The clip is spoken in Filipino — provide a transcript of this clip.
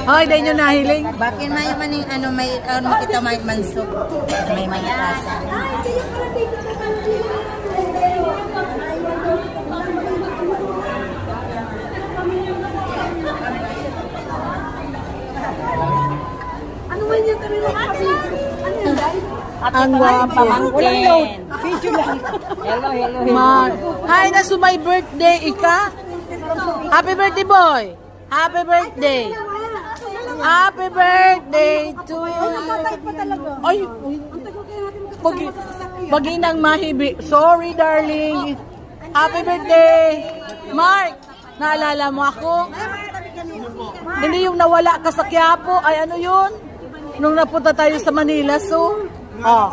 Hoy, dahil nyo nahiling. Bakit may maning ano may kita may mansog. May manitasa. Ano man yan kami makakabili? Ano yan, guys? Ang guwapo. Walang load. Video lang. Hello. Hi, na my birthday, Ika. Happy birthday, boy. Happy birthday. Happy birthday to you. Tatay pa talaga. Ay, Ang tagal kaya natin magkasama sa sasakyan. baginang mahibi. Sorry, darling. Happy birthday. Mark, naalala mo ako? Hindi yung nawala ka sa Quiapo. Ay, ano yun? Nung napunta tayo sa Manila, so... Ah.